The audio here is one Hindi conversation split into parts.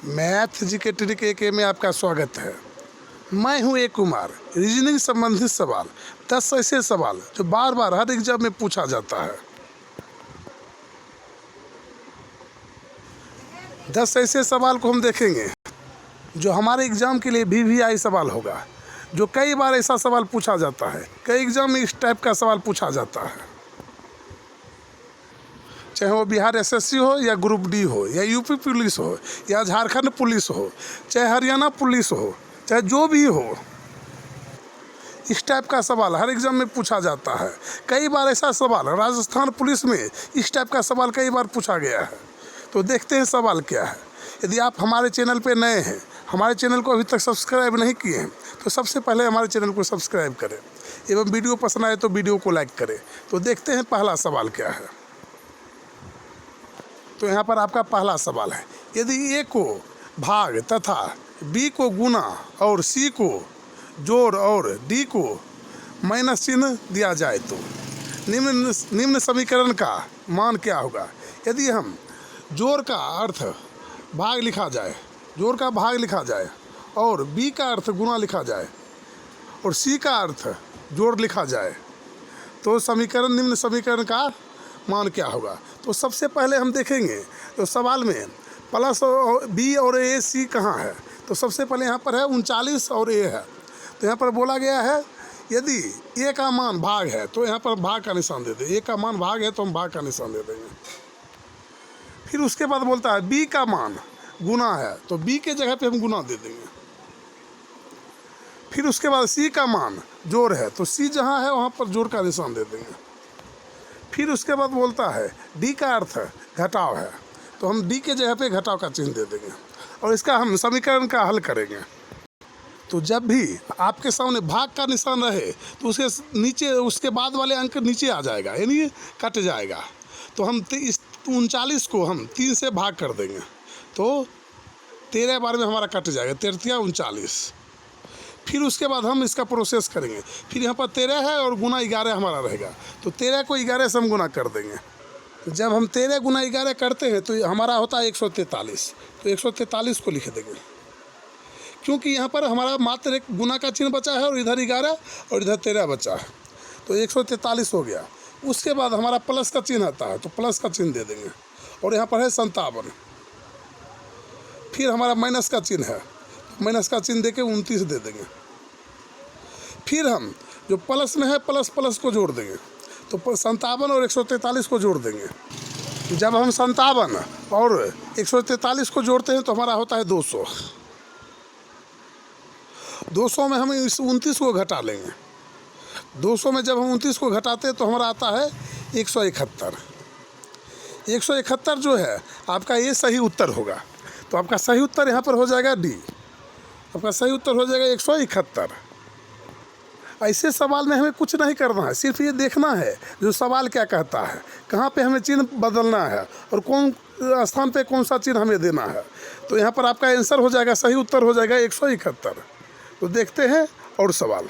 मैथ जीके ट्रिक AK में आपका स्वागत है। मैं हूं A कुमार। रीजनिंग संबंधित सवाल 10 ऐसे सवाल जो बार बार हर एग्जाम में पूछा जाता है। 10 ऐसे सवाल को हम देखेंगे जो हमारे एग्ज़ाम के लिए VVI सवाल होगा, जो कई बार ऐसा सवाल पूछा जाता है। कई एग्ज़ाम में इस टाइप का सवाल पूछा जाता है, चाहे वो बिहार SSC हो या ग्रुप D हो या UP पुलिस हो या झारखंड पुलिस हो, चाहे हरियाणा पुलिस हो, चाहे जो भी हो, इस टाइप का सवाल हर एग्ज़ाम में पूछा जाता है। कई बार ऐसा सवाल राजस्थान पुलिस में इस टाइप का सवाल कई बार पूछा गया है। तो देखते हैं सवाल क्या है। यदि आप हमारे चैनल पर नए हैं, हमारे चैनल को अभी तक सब्सक्राइब नहीं किए हैं, तो सबसे पहले हमारे चैनल को सब्सक्राइब करें एवं वीडियो पसंद आए तो वीडियो को लाइक करें। तो देखते हैं पहला सवाल क्या है। तो यहाँ पर आपका पहला सवाल है, यदि A को भाग तथा B को गुना और C को जोड़ और D को माइनस चिन्ह दिया जाए तो निम्न समीकरण का मान क्या होगा। यदि हम जोड़ का अर्थ भाग लिखा जाए, जोड़ का भाग लिखा जाए और B का अर्थ गुना लिखा जाए और C का अर्थ जोड़ लिखा जाए तो निम्न समीकरण का मान क्या होगा। तो सबसे पहले हम देखेंगे तो सवाल में प्लस B और A C कहाँ है। तो सबसे पहले यहाँ पर है 39 और A है। तो यहाँ पर बोला गया है यदि A का मान भाग है तो यहाँ पर भाग का निशान दे दें। A का मान भाग है तो हम भाग का निशान दे देंगे। फिर उसके बाद बोलता है B का मान गुना है तो B के जगह पे हम गुना दे देंगे। फिर उसके बाद C का मान जोड़ है तो C जहाँ है वहाँ पर जोड़ का निशान दे देंगे। फिर उसके बाद बोलता है D का अर्थ घटाव है तो हम D के जगह पे घटाव का चिन्ह दे देंगे और इसका हम समीकरण का हल करेंगे। तो जब भी आपके सामने भाग का निशान रहे तो उसके नीचे उसके बाद वाले अंक नीचे आ जाएगा, यानी कट जाएगा। तो हम इस 39 को हम 3 से भाग कर देंगे तो 13 बार में हमारा कट जाएगा, 13 39। फिर उसके बाद हम इसका प्रोसेस करेंगे। फिर यहाँ पर 13 है और गुना 11 हमारा रहेगा तो 13 को 11 से हम गुना कर देंगे। जब हम 13 गुना 11 करते हैं तो हमारा होता है 143। तो 143 को लिख देंगे क्योंकि यहाँ पर हमारा मात्र एक गुना का चिन्ह बचा है और इधर 11 और इधर 13 बचा है तो 143 हो गया। उसके बाद हमारा प्लस का चिन्ह आता है तो प्लस का चिन्ह दे देंगे और यहाँ पर है 57। फिर हमारा माइनस का चिन्ह है, माइनस का चिन्ह देके 29 दे देंगे। फिर हम जो प्लस में है प्लस को जोड़ देंगे तो 57 और 143 को जोड़ देंगे। जब हम 57 और 143 को जोड़ते हैं तो हमारा होता है 200। 200 में हम इस 29 को घटा लेंगे। 200 में जब हम 29 को घटाते हैं तो हमारा आता है 171। 171 जो है आपका ये सही उत्तर होगा। तो आपका सही उत्तर यहाँ पर हो जाएगा D। आपका सही उत्तर हो जाएगा 171। ऐसे सवाल में हमें कुछ नहीं करना है, सिर्फ ये देखना है जो सवाल क्या कहता है, कहाँ पे हमें चिन्ह बदलना है और कौन स्थान पे कौन सा चिन्ह हमें देना है। तो यहाँ पर आपका आंसर हो जाएगा, सही उत्तर हो जाएगा 171। तो देखते हैं और सवाल।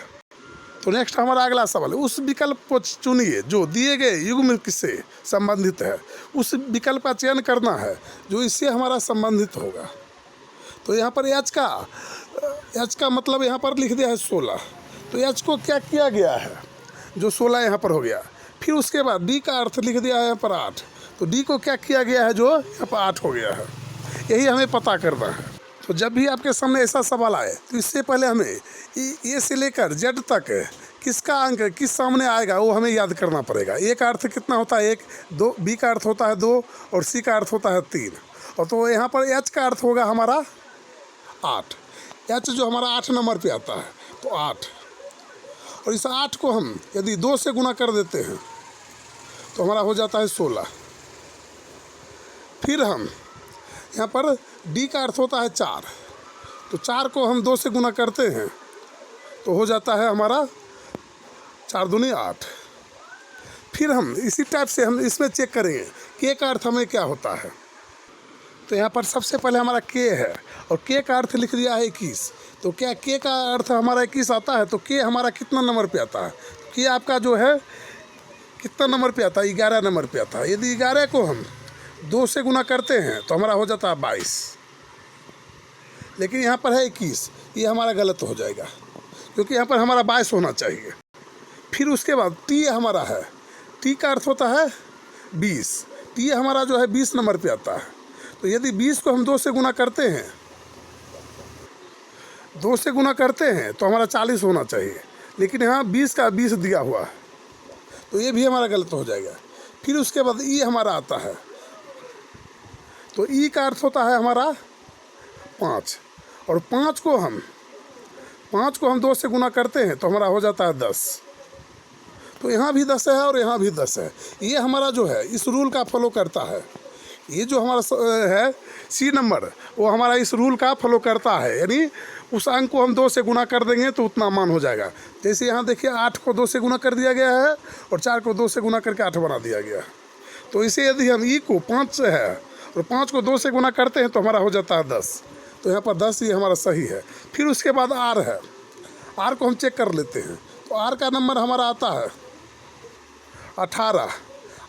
तो नेक्स्ट हमारा अगला सवाल है, उस विकल्प को चुनिए जो दिए गए युग्म से संबंधित है। उस विकल्प का चयन करना है जो इससे हमारा संबंधित होगा। तो यहाँ पर एच का मतलब यहाँ पर लिख दिया है 16। तो एच को क्या किया गया है जो 16 यहाँ पर हो गया। फिर उसके बाद डी का अर्थ लिख दिया है यहाँ पर 8। तो डी को क्या किया गया है जो यहाँ पर 8 हो गया है। यही हमें पता करना है। तो जब भी आपके सामने ऐसा सवाल आए तो इससे पहले हमें ए से लेकर जेड तक किसका अंक किस सामने आएगा वो हमें याद करना पड़ेगा। ए का अर्थ कितना होता है 1, 2, बी का अर्थ होता है 2 और सी का अर्थ होता है 3। और तो यहाँ पर एच का अर्थ होगा हमारा 8। एच जो हमारा 8 नंबर पे आता है तो 8। और इस 8 को हम यदि 2 से गुना कर देते हैं तो हमारा हो जाता है 16। फिर हम यहाँ पर डी का अर्थ होता है 4। तो 4 को हम 2 से गुना करते हैं तो हो जाता है हमारा 4 दूनी 8। फिर हम इसी टाइप से हम इसमें चेक करेंगे के का अर्थ हमें क्या होता है। तो यहाँ पर सबसे पहले हमारा के है और के का अर्थ लिख दिया है 21। तो क्या के का अर्थ हमारा 21 आता है तो के हमारा कितना नंबर पे आता है। के आपका जो है कितना नंबर पे आता है 11 नंबर पे आता है। यदि 11 को हम 2 से गुना करते हैं तो हमारा हो जाता है 22। लेकिन यहाँ पर है 21, ये हमारा गलत हो जाएगा क्योंकि यहाँ पर हमारा 22 होना चाहिए। फिर उसके बाद टी हमारा है, टी का अर्थ होता है 20, टी हमारा जो है 20 नंबर पे आता है। तो यदि 20 को हम 2 से गुना करते हैं, 2 से गुना करते हैं तो हमारा 40 होना चाहिए, लेकिन यहाँ 20 का 20 दिया हुआ है, तो ये भी हमारा गलत हो जाएगा। फिर उसके बाद ई हमारा आता है, तो ई का अर्थ होता है हमारा 5, और 5 को हम 2 से गुना करते हैं तो हमारा हो जाता है 10। तो यहाँ भी 10 है और यहाँ भी 10 है। ये हमारा जो है इस रूल का फॉलो करता है। ये जो हमारा है सी नंबर, वो हमारा इस रूल का फॉलो करता है, यानी उस अंक को हम 2 से गुना कर देंगे तो उतना मान हो जाएगा। जैसे यहाँ देखिए 8 को 2 से गुना कर दिया गया है और 4 को 2 से गुना करके 8 बना दिया गया है। तो इसे यदि हम ई को 5 से है और 5 को 2 से गुना करते हैं तो हमारा हो जाता है 10। तो यहाँ पर 10 ये हमारा सही है। फिर उसके बाद आर है, आर को हम चेक कर लेते हैं। तो आर का नंबर हमारा आता है 18,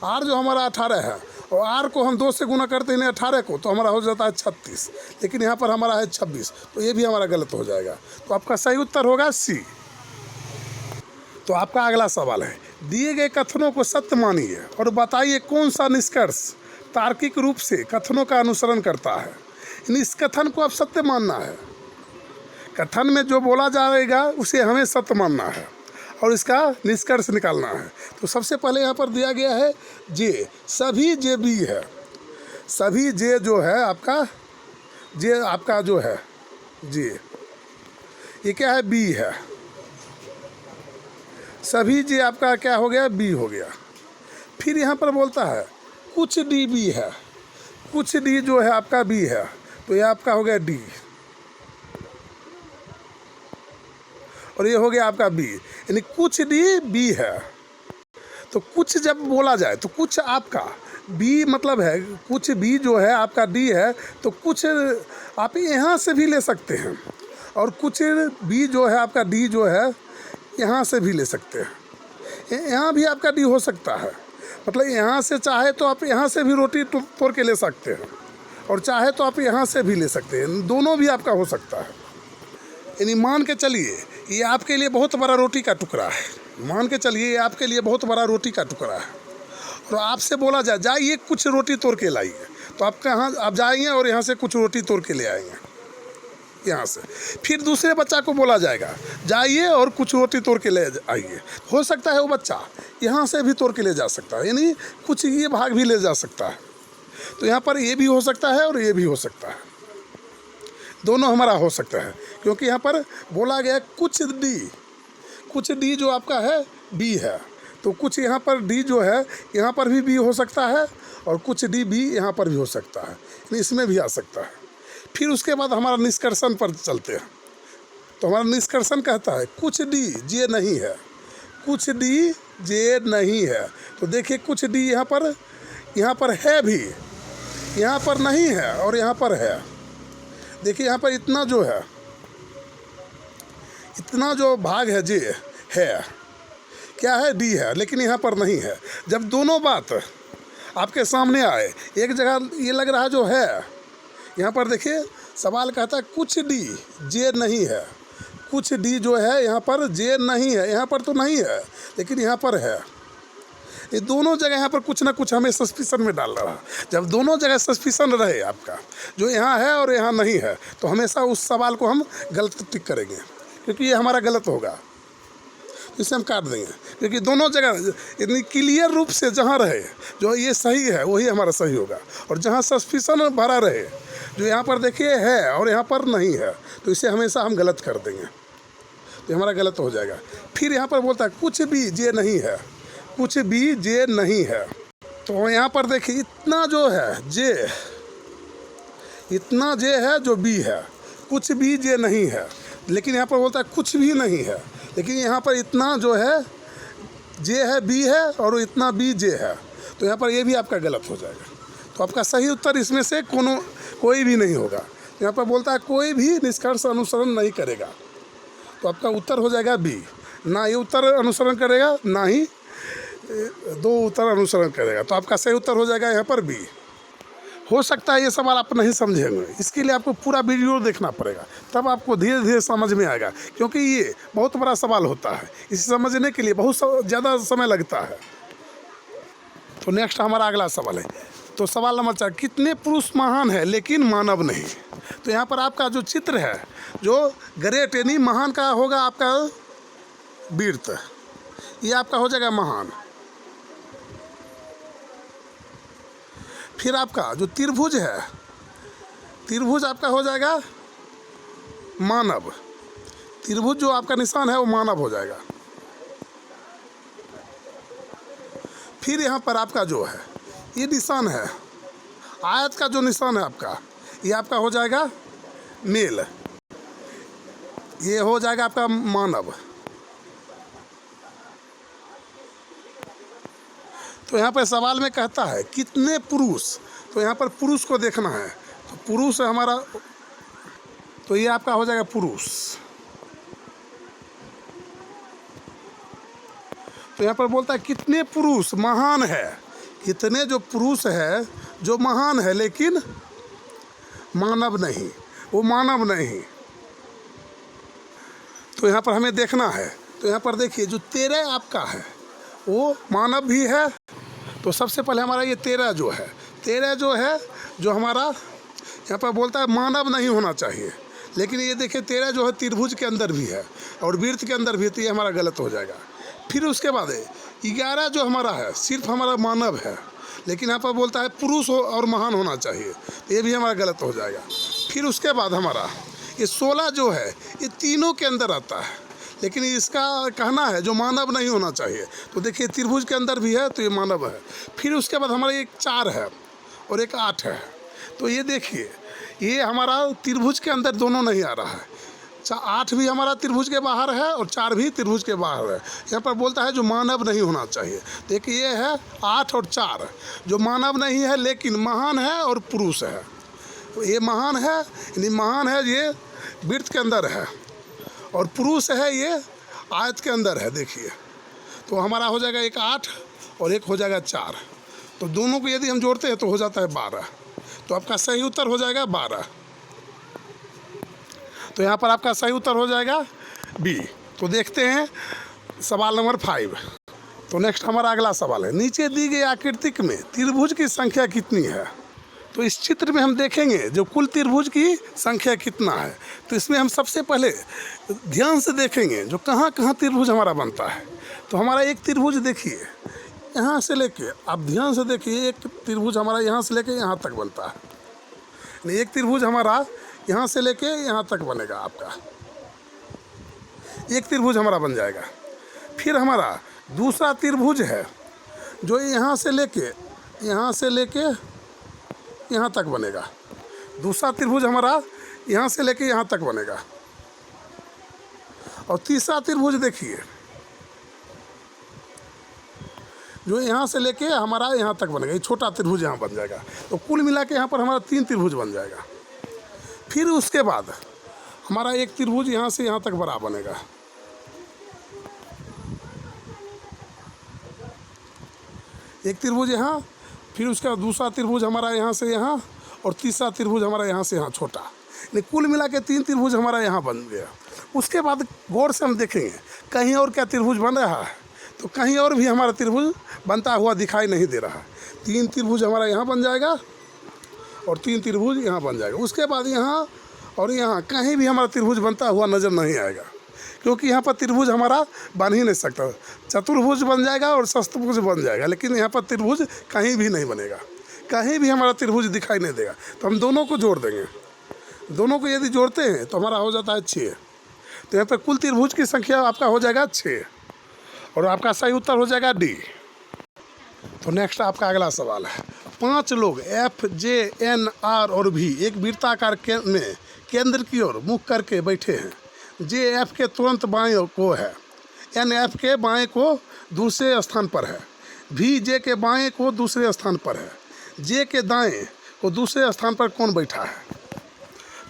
आर जो हमारा 18 है, और आर को हम 2 से गुना करते हैं 18 को तो हमारा हो जाता है 36, लेकिन यहाँ पर हमारा है 26, तो ये भी हमारा गलत हो जाएगा। तो आपका सही उत्तर होगा सी। तो आपका अगला सवाल है, दिए गए कथनों को सत्य मानिए और बताइए कौन सा निष्कर्ष तार्किक रूप से कथनों का अनुसरण करता है। इस कथन को आप सत्य मानना है, कथन में जो बोला जाएगा उसे हमें सत्य मानना है और इसका निष्कर्ष निकालना है। तो सबसे पहले यहाँ पर दिया गया है जे, सभी जे बी है, सभी जे जो है आपका, जे आपका जो है जे, ये क्या है, बी है। सभी जे आपका क्या हो गया, बी हो गया। फिर यहाँ पर बोलता है कुछ डी बी है, कुछ डी जो है आपका बी है, तो ये आपका हो गया डी, और ये हो गया आपका बी, यानी कुछ डी बी है। तो कुछ जब बोला जाए तो कुछ आपका बी मतलब है, कुछ बी जो है आपका डी है, तो कुछ आप यहाँ से भी ले सकते हैं, और कुछ बी जो है आपका डी जो है यहाँ से भी ले सकते हैं। यहाँ भी आपका डी हो सकता है, मतलब यहाँ से चाहे तो आप यहाँ से भी रोटी तोड़ के ले सकते हैं, और चाहे तो आप यहाँ से भी ले सकते हैं, दोनों भी आपका हो सकता है। यानी मान के चलिए ये आपके लिए बहुत बड़ा रोटी का टुकड़ा है, मान के चलिए ये आपके लिए बहुत बड़ा रोटी का टुकड़ा है, और आपसे बोला जाए जाइए कुछ रोटी तोड़ के लाइए, तो आप कहाँ आप जाएंगे और यहाँ से कुछ रोटी तोड़ के ले आएंगे यहाँ से। फिर दूसरे बच्चा को बोला जाएगा जाइए और कुछ रोटी तोड़ के ले आइए, हो सकता है वो बच्चा यहाँ से भी तोड़ के ले जा सकता है, यानी कुछ ये भाग भी ले जा सकता है। तो यहाँ पर ये भी हो सकता है और ये भी हो सकता है, दोनों हमारा हो सकता है, क्योंकि यहाँ पर बोला गया कुछ डी जो आपका है बी है, तो कुछ यहाँ पर डी जो है यहाँ पर भी बी हो सकता है, और कुछ डी बी यहाँ पर भी हो सकता है, इसमें भी आ सकता है। फिर उसके बाद हमारा निष्कर्षण पर चलते हैं। तो हमारा निष्कर्षण कहता है कुछ डी जे नहीं है, कुछ डी जे नहीं है। तो देखिए कुछ डी यहाँ पर है भी, यहाँ पर नहीं है और यहाँ पर है। देखिए यहाँ पर इतना जो है, इतना जो भाग है जे है, क्या है, डी है, लेकिन यहाँ पर नहीं है। जब दोनों बात आपके सामने आए, एक जगह ये लग रहा जो है, यहाँ पर देखिए सवाल कहता है कुछ डी जे नहीं है, कुछ डी जो है यहाँ पर जे नहीं है, यहाँ पर तो नहीं है लेकिन यहाँ पर है। ये दोनों जगह यहाँ पर कुछ ना कुछ हमें सस्पिशन में डाल रहा। जब दोनों जगह सस्पिशन रहे आपका, जो यहाँ है और यहाँ नहीं है, तो हमेशा उस सवाल को हम गलत टिक करेंगे, क्योंकि ये हमारा गलत होगा, इसे हम काट देंगे। क्योंकि दोनों जगह इतनी क्लियर रूप से जहाँ रहे जो ये सही है वही हमारा सही होगा, और जहाँ सस्पिशन भरा रहे जो यहाँ पर देखिए है और यहाँ पर नहीं है, तो इसे हमेशा हम गलत कर देंगे, तो हमारा गलत हो जाएगा। फिर यहाँ पर बोलता है कुछ भी जे नहीं है, कुछ भी जे नहीं है। तो यहाँ पर देखिए इतना जो है जे, इतना जे है जो बी है, कुछ भी जे नहीं है, लेकिन यहाँ पर बोलता है कुछ भी नहीं है, लेकिन यहाँ पर इतना जो है जे है बी है और इतना बी जे है, तो यहाँ पर ये भी आपका गलत हो जाएगा। तो आपका सही उत्तर इसमें से कोई भी नहीं होगा। यहाँ पर बोलता है कोई भी निष्कर्ष अनुसरण नहीं करेगा, तो आपका उत्तर हो जाएगा बी। ना ये उत्तर अनुसरण करेगा, ना ही दो उत्तर अनुसरण करेगा, तो आपका सही उत्तर हो जाएगा यहाँ पर बी। हो सकता है ये सवाल आप नहीं समझेंगे, इसके लिए आपको पूरा वीडियो देखना पड़ेगा, तब आपको धीरे धीरे समझ में आएगा, क्योंकि ये बहुत बड़ा सवाल होता है, इसे समझने के लिए बहुत ज़्यादा समय लगता है। तो नेक्स्ट हमारा अगला सवाल है, तो सवाल नंबर 4, कितने पुरुष महान है लेकिन मानव नहीं। तो यहाँ पर आपका जो चित्र है, जो ग्रेट यानी महान का होगा आपका वीरता, ये आपका हो जाएगा महान। फिर आपका जो त्रिभुज है, त्रिभुज आपका हो जाएगा मानव, त्रिभुज जो आपका निशान है वो मानव हो जाएगा। फिर यहाँ पर आपका जो है ये निशान है, आयत का जो निशान है आपका, ये आपका हो जाएगा मेल, ये हो जाएगा आपका मानव। तो यहाँ पर सवाल में कहता है कितने पुरुष, तो यहाँ पर पुरुष को देखना है, तो पुरुष है हमारा, तो ये आपका हो जाएगा पुरुष। तो यहाँ पर बोलता है कितने पुरुष महान है, कितने जो पुरुष है जो महान है लेकिन मानव नहीं, वो मानव नहीं। तो यहाँ पर हमें देखना है, तो यहाँ पर देखिए जो 13 आपका है वो मानव भी है। तो सबसे पहले हमारा ये 13 जो है, 13 जो है जो हमारा यहाँ पर बोलता है मानव नहीं होना चाहिए, लेकिन ये देखिए 13 जो है त्रिभुज के अंदर भी है और वृत्त के अंदर भी है, तो ये हमारा गलत हो जाएगा। फिर उसके बाद 11 जो हमारा है सिर्फ हमारा मानव है, लेकिन यहाँ पर बोलता है पुरुष हो और महान होना चाहिए, तो ये भी हमारा गलत हो जाएगा। फिर उसके बाद हमारा ये 16 जो है ये तीनों के अंदर आता है, लेकिन इसका कहना है जो मानव नहीं होना चाहिए, तो देखिए त्रिभुज के अंदर भी है तो ये मानव है। फिर उसके बाद हमारा एक 4 है और एक 8 है, तो ये देखिए ये हमारा त्रिभुज के अंदर दोनों नहीं आ रहा है, 8 भी हमारा त्रिभुज के बाहर है और 4 भी त्रिभुज के बाहर है। यहाँ पर बोलता है जो मानव नहीं होना चाहिए, देखिए ये है 8 और 4 जो मानव नहीं है लेकिन महान है और पुरुष है, तो ये महान है, यानी महान है ये वृत्त के अंदर है और पुरुष है ये आयत के अंदर है। देखिए तो हमारा हो जाएगा एक 8 और एक हो जाएगा 4, तो दोनों को यदि हम जोड़ते हैं तो हो जाता है 12, तो आपका सही उत्तर हो जाएगा 12। तो यहाँ पर आपका सही उत्तर हो जाएगा बी। तो देखते हैं सवाल नंबर 5। तो नेक्स्ट हमारा अगला सवाल है, नीचे दी गई आकृति में त्रिभुज की संख्या कितनी है। तो इस चित्र में हम देखेंगे जो कुल त्रिभुज की संख्या कितना है, तो इसमें हम सबसे पहले ध्यान से देखेंगे जो कहाँ कहाँ त्रिभुज हमारा बनता है। तो हमारा एक त्रिभुज देखिए यहाँ से लेके, आप ध्यान से देखिए, एक त्रिभुज हमारा यहाँ से लेके यहाँ तक बनता है, एक त्रिभुज हमारा यहाँ से लेके यहाँ तक बनेगा, आपका एक त्रिभुज हमारा बन जाएगा। फिर हमारा दूसरा त्रिभुज है जो यहाँ से लेके यहाँ तक बनेगा, दूसरा त्रिभुज हमारा यहाँ से लेके यहाँ तक बनेगा। और तीसरा त्रिभुज देखिए जो यहाँ से लेके हमारा यहाँ तक बनेगा, ये छोटा त्रिभुज यहाँ बन जाएगा। तो कुल मिला के यहाँ पर हमारा 3 त्रिभुज बन जाएगा। फिर उसके बाद हमारा एक त्रिभुज यहाँ से यहाँ तक बड़ा बनेगा, एक त्रिभुज यहाँ, फिर उसका दूसरा त्रिभुज हमारा यहाँ से यहाँ और तीसरा त्रिभुज हमारा यहाँ से यहाँ छोटा, नहीं कुल मिला के 3 त्रिभुज हमारा यहाँ बन गया। उसके बाद गौर से हम देखेंगे कहीं और क्या त्रिभुज बन रहा है, तो कहीं और भी हमारा त्रिभुज बनता हुआ दिखाई नहीं दे रहा है। 3 त्रिभुज हमारा यहाँ बन जाएगा और 3 त्रिभुज यहाँ बन जाएगा। उसके बाद यहाँ और यहाँ कहीं भी हमारा त्रिभुज बनता हुआ नज़र नहीं आएगा, क्योंकि यहाँ पर त्रिभुज हमारा बन ही नहीं सकता। चतुर्भुज बन जाएगा और षष्ठभुज बन जाएगा, लेकिन यहाँ पर त्रिभुज कहीं भी नहीं बनेगा, कहीं भी हमारा त्रिभुज दिखाई नहीं देगा। तो हम दोनों को जोड़ देंगे, दोनों को यदि जोड़ते हैं तो हमारा हो जाता है 6। तो यहाँ पर कुल त्रिभुज की संख्या आपका हो जाएगा 6 और आपका सही उत्तर हो जाएगा डी। तो नेक्स्ट आपका अगला सवाल है, 5 लोग एफ, जे, एन, आर और भी एक वृत्ताकार में केंद्र की ओर मुख करके बैठे हैं। जे एफ के तुरंत बाएं को है, एन एफ के बाएं को दूसरे स्थान पर है, भी जे के बाएं को दूसरे स्थान पर है, जे के दाएं को दूसरे स्थान पर कौन बैठा है।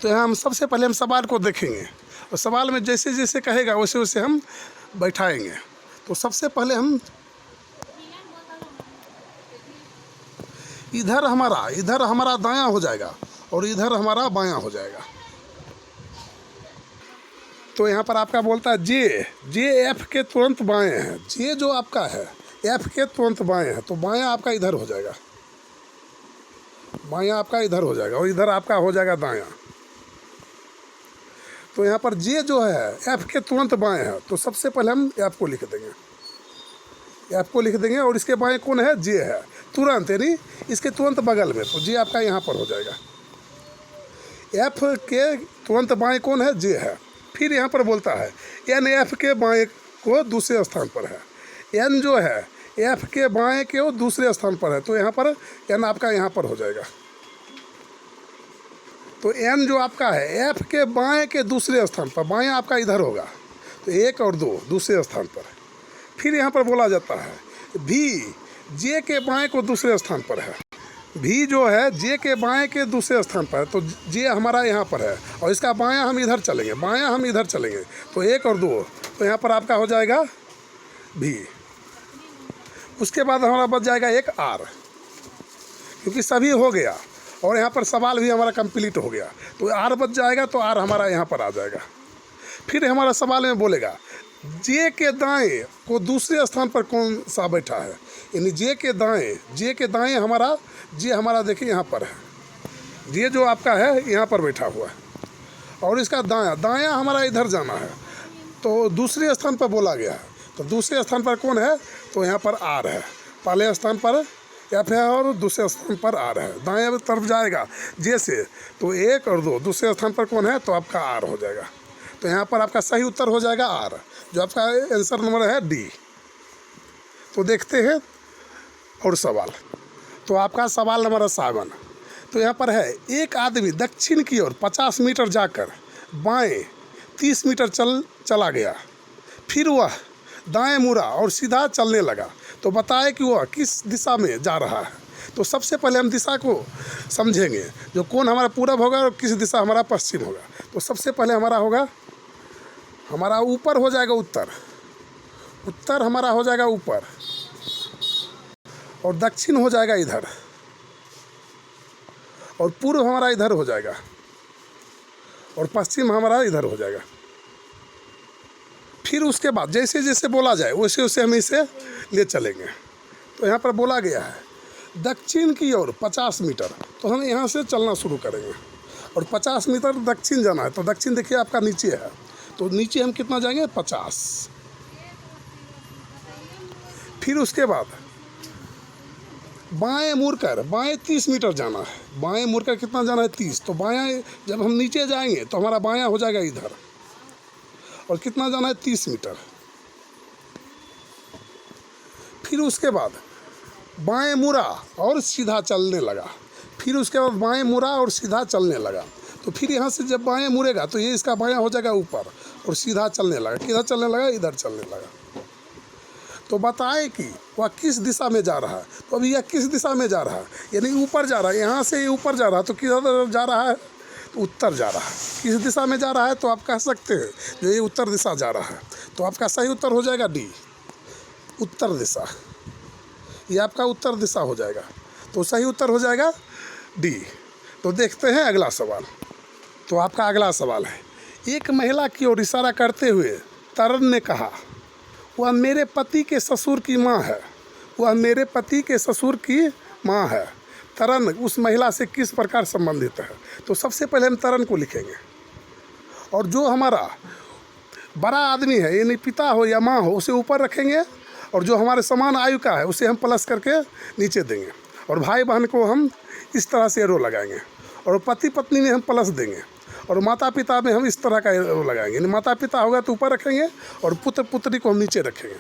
तो यहाँ हम सबसे पहले हम सवाल को देखेंगे और सवाल में जैसे जैसे कहेगा वैसे वैसे हम बैठाएंगे। तो सबसे पहले हम इधर हमारा दायां हो जाएगा और इधर हमारा बायां हो जाएगा। तो यहाँ पर आपका बोलता है जे एफ के तुरंत बाएं है। जे जो आपका है एफ के तुरंत बाएं है, तो बायां आपका इधर हो जाएगा, बायां आपका इधर हो जाएगा और इधर आपका हो जाएगा दायां। तो यहाँ पर जे जो है एफ के तुरंत बाएं है, तो सबसे पहले हम एफ को लिख देंगे, एफ को लिख देंगे और इसके बाएं कौन है, जे है, तुरंत यानी इसके तुरंत बगल में, तो जे आपका यहाँ पर हो जाएगा। एफ के तुरंत बाएं कौन है, जे है। फिर यहाँ पर बोलता है एन एफ के बाएं को दूसरे स्थान पर है। एन जो है एफ के बाएं के वो दूसरे स्थान पर है, तो यहाँ पर एन आपका यहाँ पर हो जाएगा। तो एन जो आपका है एफ के बाएं के दूसरे स्थान पर, बाएं आपका इधर होगा, तो 1 और 2 दूसरे स्थान पर। फिर यहाँ पर बोला जाता है भी जे के बाएं को दूसरे स्थान पर है। भी जो है जे के बाएं के दूसरे स्थान पर है, तो जे हमारा यहाँ पर है और इसका बायां हम इधर चलेंगे, बायां हम इधर चलेंगे, तो 1 और 2, तो यहाँ पर आपका हो जाएगा भी। उसके बाद हमारा बच जाएगा एक आर, क्योंकि सभी हो गया और यहाँ पर सवाल भी हमारा कंप्लीट हो गया, तो आर बच जाएगा, तो आर हमारा यहाँ पर आ जाएगा। फिर हमारा सवाल में बोलेगा जे के दाएं को दूसरे स्थान पर कौन सा बैठा है, यानी जे के दाएं हमारा, जे हमारा देखिए यहाँ पर है, जे जो आपका है यहाँ पर बैठा हुआ है और इसका दायां हमारा इधर जाना है, तो दूसरे स्थान पर बोला गया है। तो दूसरे स्थान पर कौन है, तो यहाँ पर आर है। पहले स्थान पर एफ है और दूसरे स्थान पर आर है, दाएं तरफ जाएगा जैसे, तो 1 और 2 दूसरे स्थान पर कौन है, तो आपका आर हो जाएगा। तो यहाँ पर आपका सही उत्तर हो जाएगा आर, जो आपका आंसर नंबर है डी। तो देखते हैं और सवाल। तो आपका सवाल नंबर 7, तो यहाँ पर है एक आदमी दक्षिण की ओर 50 मीटर जाकर बाएं 30 मीटर चला गया, फिर वह दाएं मुड़ा और सीधा चलने लगा, तो बताए कि वह किस दिशा में जा रहा है। तो सबसे पहले हम दिशा को समझेंगे, जो कौन हमारा पूरब होगा और किस दिशा हमारा पश्चिम होगा। तो सबसे पहले हमारा होगा, हमारा ऊपर हो जाएगा उत्तर, उत्तर हमारा हो जाएगा ऊपर, और दक्षिण हो जाएगा इधर, और पूर्व हमारा इधर हो जाएगा, और पश्चिम हमारा इधर हो जाएगा। फिर उसके बाद जैसे जैसे बोला जाए वैसे वैसे हम इसे ले चलेंगे। तो यहाँ पर बोला गया है दक्षिण की ओर 50 मीटर, तो हम यहाँ से चलना शुरू करेंगे और 50 मीटर दक्षिण जाना है। तो दक्षिण देखिए आपका नीचे है, तो नीचे हम कितना जाएंगे, 50। फिर उसके बाद बाएं मुड़कर बाएं 30 मीटर जाना है, बाएं मुड़कर कितना जाना है, 30। तो बाएं जब हम नीचे जाएंगे तो हमारा बायां हो जाएगा इधर, और कितना जाना है, 30 मीटर। फिर उसके बाद बाएं मुड़ा और सीधा चलने लगा, फिर उसके बाद बाएं मुड़ा और सीधा चलने लगा। तो फिर यहाँ से जब बाएं मुड़ेगा तो ये इसका बायां हो जाएगा ऊपर और सीधा चलने लगा। किधर चलने लगा, इधर चलने लगा। तो बताए कि वह किस दिशा में जा रहा है। तो अभी यह किस दिशा में जा रहा है, यानी ऊपर जा रहा है, यहाँ से ये ऊपर जा रहा है, तो किधर जा रहा है, तो उत्तर जा रहा है। किस दिशा में जा रहा है, तो आप कह सकते हैं जो ये उत्तर दिशा जा रहा है। तो आपका सही उत्तर हो जाएगा डी, उत्तर दिशा। ये आपका उत्तर दिशा हो जाएगा, तो सही उत्तर हो जाएगा डी। तो देखते हैं अगला सवाल। तो आपका अगला सवाल है, एक महिला की ओर इशारा करते हुए तरन ने कहा, वह मेरे पति के ससुर की माँ है, वह मेरे पति के ससुर की माँ है। तरन उस महिला से किस प्रकार संबंधित है। तो सबसे पहले हम तरन को लिखेंगे, और जो हमारा बड़ा आदमी है, यानी पिता हो या माँ हो, उसे ऊपर रखेंगे, और जो हमारे समान आयु का है उसे हम प्लस करके नीचे देंगे, और भाई बहन को हम इस तरह से एरो लगाएंगे, और पति पत्नी में हम प्लस देंगे, और माता पिता में हम इस तरह का एरो लगाएंगे। यानी माता पिता होगा तो ऊपर रखेंगे और पुत्र पुत्री को हम नीचे रखेंगे।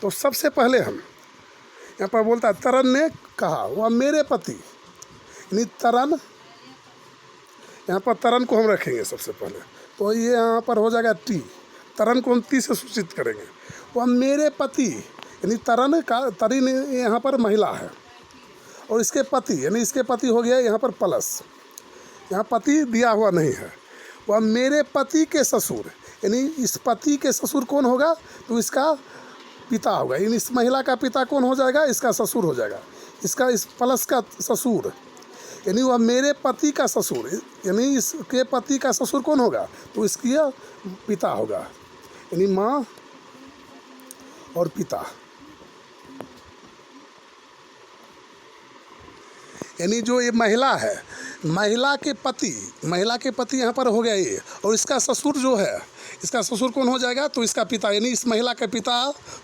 तो सबसे पहले हम यहाँ पर बोलता है तरन ने कहा, वह मेरे पति, यानी तरन, यहाँ पर तरन को हम रखेंगे सबसे पहले। तो ये यहाँ पर हो जाएगा टी, तरन को हम टी से सूचित करेंगे। वह मेरे पति, यानी तरन का तरीन यहाँ पर महिला है, और इसके पति, यानी इसके पति हो गया यहाँ पर प्लस, यहाँ पति दिया हुआ नहीं है। वह मेरे पति के ससुर, यानी इस पति के ससुर कौन होगा, तो इसका पिता होगा, यानी इस महिला का पिता कौन हो जाएगा, इसका ससुर हो जाएगा। इसका इस प्लस का ससुर, यानी वह मेरे पति का ससुर, यानी इसके पति का ससुर कौन होगा, तो इसकी पिता होगा, यानी माँ और पिता। यानी जो ये महिला है, महिला के पति यहाँ पर हो गया ये, और इसका ससुर जो है, इसका ससुर कौन हो जाएगा, तो इसका पिता, यानी इस महिला का पिता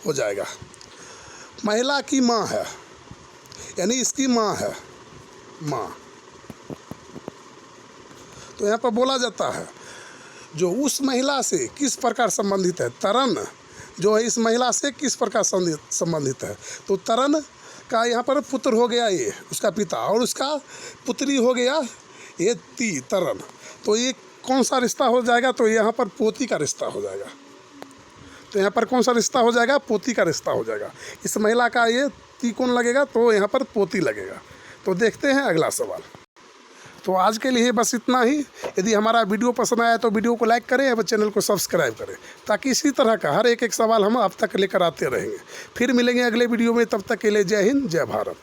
हो जाएगा। महिला की माँ है, यानी इसकी माँ है, माँ। तो यहाँ पर बोला जाता है जो उस महिला से किस प्रकार संबंधित है, तरन जो है इस महिला से किस प्रकार संबंधित है, तो तरन का यहाँ पर पुत्र हो गया ये उसका पिता, और उसका पुत्री हो गया ये तरन। तो ये कौन सा रिश्ता हो जाएगा, तो यहाँ पर पोती का रिश्ता हो जाएगा। तो यहाँ पर कौन सा रिश्ता हो जाएगा, पोती का रिश्ता हो जाएगा। इस महिला का ये कौन लगेगा, तो यहाँ पर पोती लगेगा। तो देखते हैं अगला सवाल। तो आज के लिए बस इतना ही। यदि हमारा वीडियो पसंद आया तो वीडियो को लाइक करें और चैनल को सब्सक्राइब करें, ताकि इसी तरह का हर एक सवाल हम आप तक लेकर आते रहेंगे। फिर मिलेंगे अगले वीडियो में, तब तक के लिए जय हिंद, जय भारत।